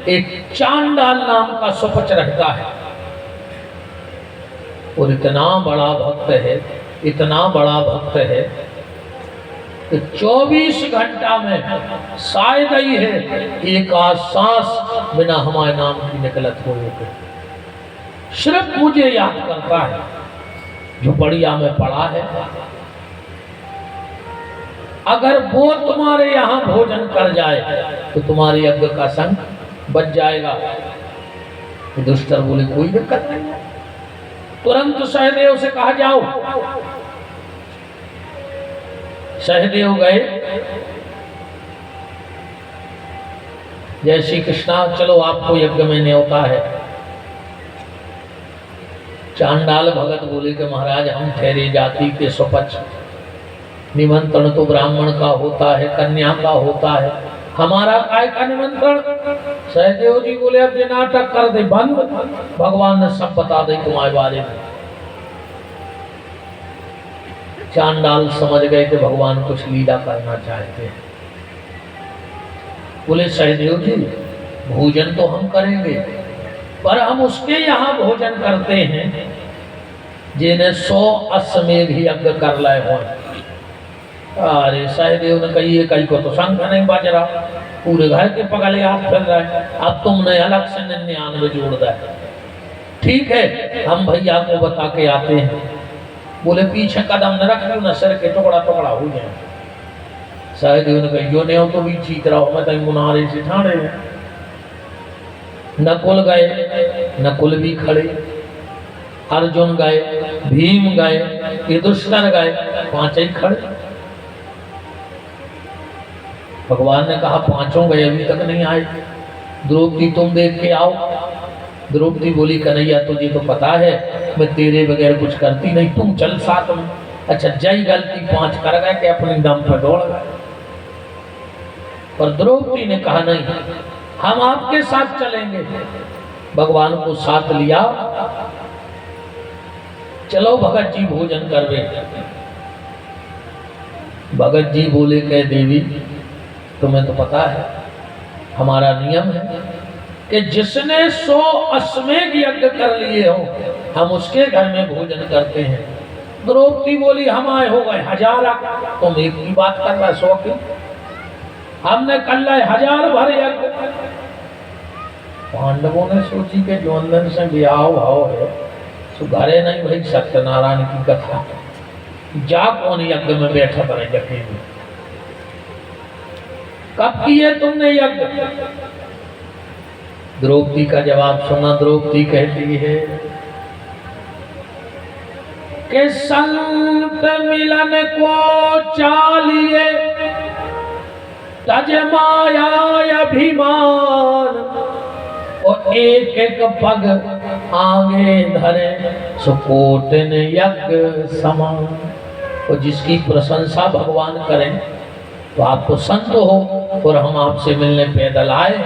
एक चांडाल नाम का सुपच रहता है और इतना बड़ा भक्त है, इतना बड़ा भक्त है कि 24 घंटा में शायद ही है एक आध सांस बिना हमारे नाम की निकलत हो। सिर्फ मुझे याद करता है, झोपड़िया में पड़ा है। अगर वो तुम्हारे यहाँ भोजन कर जाए तो तुम्हारे यज्ञ का संग बच जाएगा। दुष्टर बोले कोई दिक्कत नहीं है, तुरंत सहदेव से कहा जाओ। सहदेव गए, जय श्री कृष्णा, चलो आपको यज्ञ में न्योता है। चांडाल भगत बोले कि महाराज हम ठहरी जाति के सुपच, निमंत्रण तो ब्राह्मण का होता है, कन्या का होता है, हमारा काय का निमंत्रण। सहदेव जी बोले अब ये नाटक कर दे बंद, भगवान ने सब बता दे तुम्हारे बारे में। चांडाल समझ गए कि भगवान कुछ लीला करना चाहते हैं। बोले सहदेव जी भोजन तो हम करेंगे, पर हम उसके यहाँ भोजन करते हैं जिन्हें 100 अश्वमेध यज्ञ कर लाए हो। अरे सहदेव ने कही कहीं को तो शंख नहीं बज रहा, पूरे घर के पगले हाथ फिर रहा है, अब तुमने अलग से 99 जोड़ दिया। ठीक है हम भैया को बता के आते हैं। बोले पीछे कदम न रख लो न सिर के टुकड़ा टुकड़ा हो जाए। सहदेव ने कही जो नहीं तो भी चीत रहा हो, मैं तक मुनारे से ठाणे हैं। नकुल गए, नकुल भी खड़े, अर्जुन गए, भीम गए, युधिष्ठिर गए, 5 ही खड़े। भगवान ने कहा 5 गए अभी तक नहीं आए, द्रौपदी तुम देख के आओ। द्रौपदी बोली कन्हैया तुझे तो पता है मैं तेरे बगैर कुछ करती नहीं, तुम चल साथ में। अच्छा जय गलती 5 कर गए कि अपने दम पर दौड़ गए। पर द्रौपदी ने कहा नहीं हम आपके साथ चलेंगे। भगवान को साथ लिया, चलो भगत जी भोजन करवे। भगत जी बोले कह देवी तुम्हें तो पता है हमारा नियम है कि जिसने 100 अश्वमेध यज्ञ कर लिए हो हम उसके घर में भोजन करते हैं। द्रौपदी बोली हम आए हो गए 1000, तुम एक की बात कर रहा 100 की, हमने कर लाए 1000 भर यज्ञ। पांडवों ने सोची कि जो अंदर से ब्याह भाव है सो घरे नहीं भाई सत्यनारायण की कथा, जा कौन यज्ञ में बैठा बने जखे में। कब किए तुमने यज्ञ? द्रौपदी का जवाब सुना। द्रौपदी कहती है कि संत मिलन को चालिए तज माया अभिमान, और एक एक पग आगे धरे सुकोटन यज्ञ समान। और जिसकी प्रशंसा भगवान करें तो आप तो संत हो और हम आपसे मिलने पैदल आए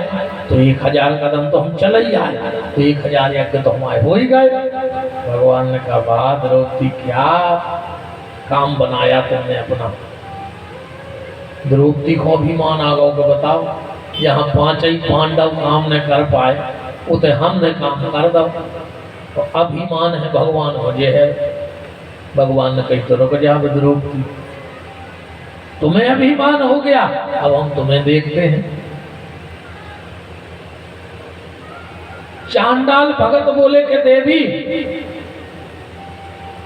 तो 1000 कदम तो हम चले ही आए, तो 1000 यज्ञ तो हमारे हो ही गए। भगवान ने कहा वाह द्रौपदी क्या काम बनाया तुमने अपना। द्रौपदी को अभिमान आ गया कि बताओ यहाँ 5 ही पांडव काम न कर पाए उते हमने काम कर दो। तो अभिमान है भगवान हो जे है। भगवान ने कही तो रुक जा द्रौपदी, तुम्हें अभिमान हो गया अब हम तुम्हें देखते हैं। चांडाल भगत बोले कि देवी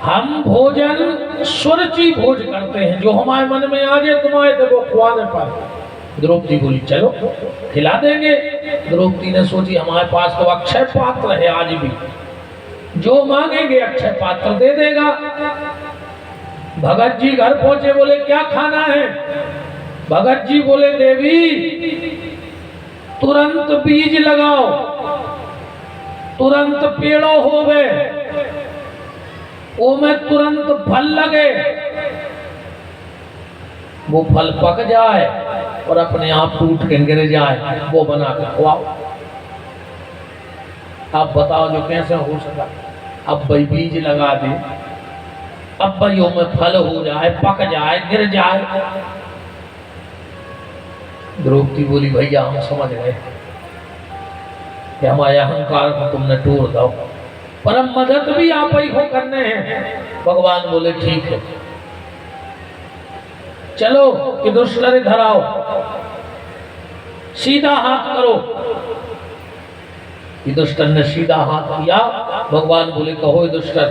हम भोजन सुरुचि भोज करते हैं, जो हमारे मन में आ जाए तुम्हारे तो वो खुआने पर। द्रौपदी बोली चलो खिला देंगे। द्रौपदी ने सोची हमारे पास तो अक्षय पात्र है, आज भी जो मांगेंगे अक्षय पात्र दे देगा। भगत जी घर पहुंचे, बोले क्या खाना है? भगत जी बोले देवी तुरंत बीज लगाओ, तुरंत पेड़ो होवे, वो में तुरंत फल लगे, वो फल पक जाए और अपने आप टूट के गिर जाए, वो बना के खुआओ। आप बताओ जो कैसे हो सका? अब भाई बीज लगा दे, अब भाई में फल हो जाए, पक जाए, गिर जाए। द्रौपदी बोली भैया हम समझ गए, कि हमारे अहंकार को तुमने तोड़ दो, परम मदद भी आप ही को करने हैं। भगवान बोले ठीक है, चलो युधिष्ठिर इधर आओ, सीधा हाथ करो। युधिष्ठिर ने सीधा हाथ किया। भगवान बोले कहो युधिष्ठिर,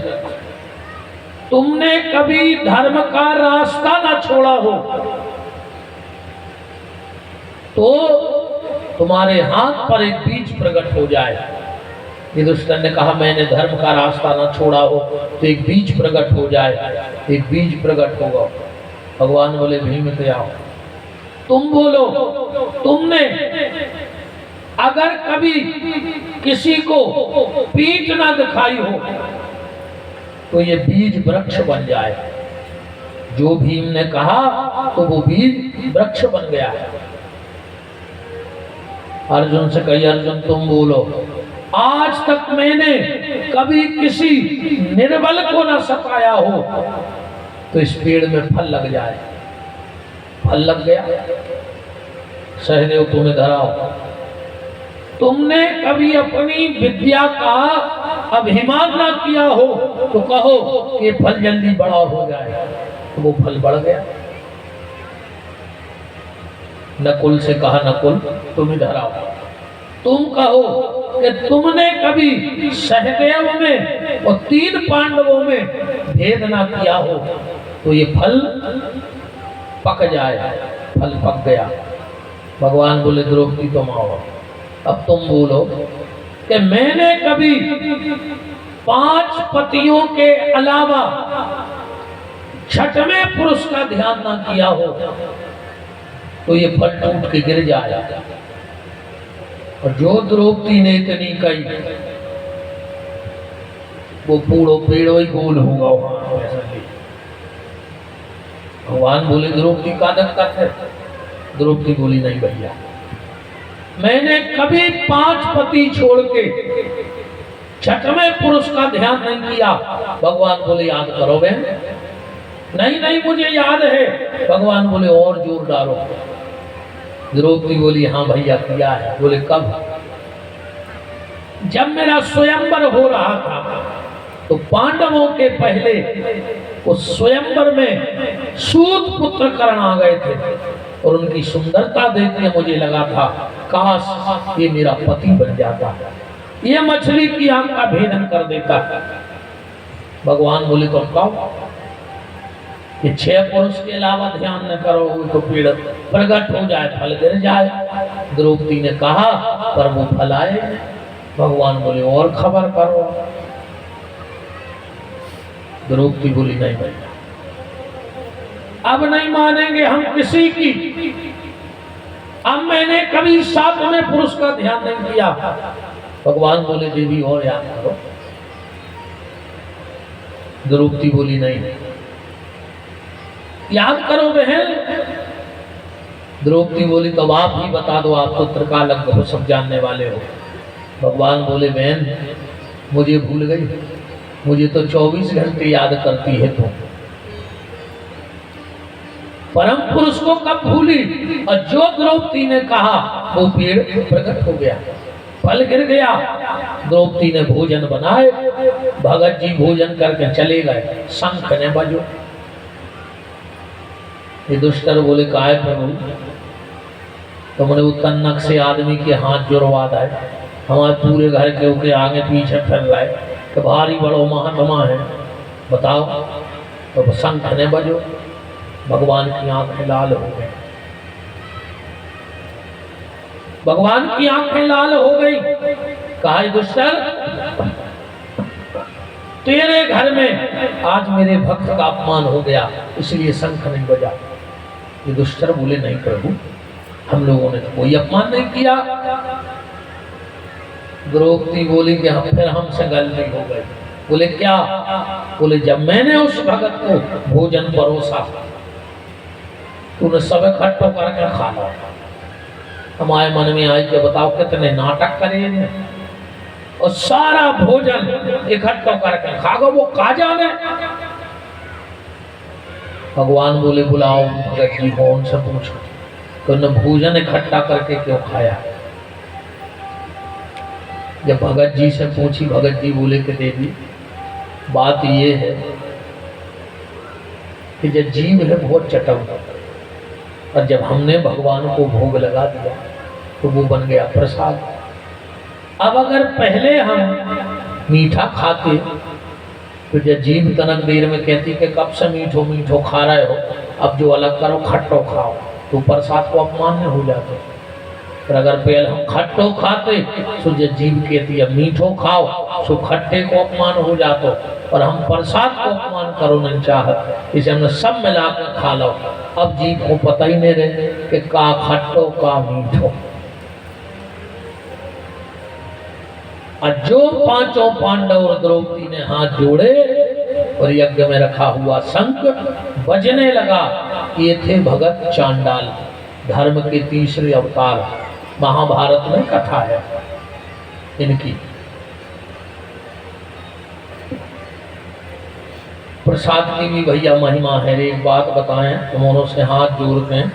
तुमने कभी धर्म का रास्ता ना छोड़ा हो तो तुम्हारे हाथ पर एक बीज प्रकट हो जाए। युधिष्ठिर ने कहा मैंने धर्म का रास्ता ना छोड़ा हो तो एक बीज प्रकट हो जाए। एक बीज प्रकट होगा। भगवान बोले भीम के आओ, तुम बोलो, तुमने अगर कभी किसी को पीठ ना दिखाई हो तो ये बीज वृक्ष बन जाए। जो भीम ने कहा तो वो बीज वृक्ष बन गया। अर्जुन से कही, अर्जुन तुम बोलो, आज तक मैंने कभी किसी निर्बल को ना सताया हो तो इस पेड़ में फल लग जाए। फल लग गया। सहदेव तुम इधर आओ, तुमने कभी अपनी विद्या का अभिमान ना किया हो तो कहो कि फल जल्दी बड़ा हो जाए, तो वो फल बढ़ गया। नकुल से कहा, नकुल तुम इधर आओ, तुम कहो कि तुमने कभी सहदेव में और 3 पांडवों में भेद ना किया हो तो ये फल पक जाए। फल पक गया। भगवान बोले द्रौपदी तुम आओ, अब तुम बोलो कि मैंने कभी 5 पतियों के अलावा 6वें पुरुष का ध्यान ना किया हो तो ये फल टूट के गिर जाए। और जो द्रौपदी ने इतनी कही वो पूरो पेड़ो ही गोल होगा। भगवान बोले द्रौपदी का दिक्कत है। द्रौपदी बोली नहीं भैया, मैंने कभी 5 पति छोड़ के 6वें पुरुष का ध्यान नहीं किया। भगवान बोले याद करो बहन। नहीं नहीं मुझे याद है। भगवान बोले और जोर डालो। द्रौपदी बोली हाँ भैया किया है। बोले कब? जब मेरा स्वयंवर हो रहा था तो पांडवों के पहले उस स्वयंवर में सूत पुत्र कर्ण आ गए थे और उनकी सुंदरता देख के मुझे लगा था काश ये मेरा पति बन जाता, ये मछली की आंख का भेदन कर देता। भगवान बोले तुम कहो ये 6 पुरुष के अलावा ध्यान न करो तो पेड़ प्रकट हो जाए, फल गिर जाए। द्रौपदी ने कहा पर वो फल आए। भगवान बोले और खबर करो। द्रौपदी बोली नहीं भैया, अब नहीं मानेंगे हम किसी की। अब मैंने कभी 7वें पुरुष का ध्यान नहीं किया। भगवान बोले देवी और याद करो। द्रौपदी बोली नहीं, याद करो बहन। द्रौपदी बोली तो आप ही बता दो, आप तो त्रिकालज्ञ हो, सब जानने वाले हो। भगवान बोले बहन मुझे भूल गई, मुझे तो 24 घंटे याद करती है तुम। परम पुरुष को कब भूली? और जो द्रौपदी ने कहा वो पेड़ प्रकट हो गया, फल गिर गया। द्रौपदी ने भोजन बनाए, भगत जी भोजन करके चले गए। शंख ने बजो। युधिष्ठिर बोले काय प्रभु, तुमने वो तन्नक से आदमी के हाथ जुड़वा दे, हमारे पूरे घर के ऊपर आगे पीछे फिर रहे कि भारी बड़ो महात्मा है, बताओ। तो शंख ने बजो। भगवान की आंखें लाल हो गई। भगवान की आंखें लाल हो गई। कहा युधिष्ठिर तेरे घर में आज मेरे भक्त का अपमान हो गया, इसलिए शंख नहीं बजा। युधिष्ठिर बोले नहीं प्रभु, हम लोगों ने तो कोई अपमान नहीं किया। द्रौपदी बोली कि हम फिर हमसे गलती हो गई। बोले क्या? बोले जब मैंने उस भगत को भोजन परोसा तूने सब इकट्ठा करके खा लो। हमारे मन में आई कि बताओ कितने नाटक करे और सारा भोजन इकट्ठा करके खा गो, वो खा जाने। भगवान बोले बुलाओ भगत जी को, उनसे पूछो तो न भोजन इकट्ठा करके क्यों खाया। जब भगत जी से पूछी, भगत जी बोले कि देवी बात ये है कि जो जीव है बहुत चटक, और जब हमने भगवान को भोग लगा दिया तो वो बन गया प्रसाद। अब अगर पहले हम मीठा खाते तो जो जीव तनक देर में कहती कि कब से मीठो मीठो खा रहे हो, अब जो अलग करो खट्टो खाओ, तो प्रसाद को अपमान में हो जाते। पर अगर पहले हम खट्टो खाते तो जो जीव कहती है मीठो खाओ, तो खट्टे को अपमान हो जातो, और हम प्रसाद को अपमान करो नहीं चाहत, इसे हमने सब मिला कर खा लो। अब जीव को पता ही नहीं रहे कि का खट्टो का मीठो। और जो पांचों पांडव और द्रौपदी ने हाथ जोड़े और यज्ञ में रखा हुआ शंख बजने लगा। ये थे भगत चांडाल, धर्म के तीसरे अवतार। महाभारत में कथा है इनकी। प्रसाद की भी भैया महिमा है। एक बात बताएं, तुम दोनों से हाथ जोड़ते हैं,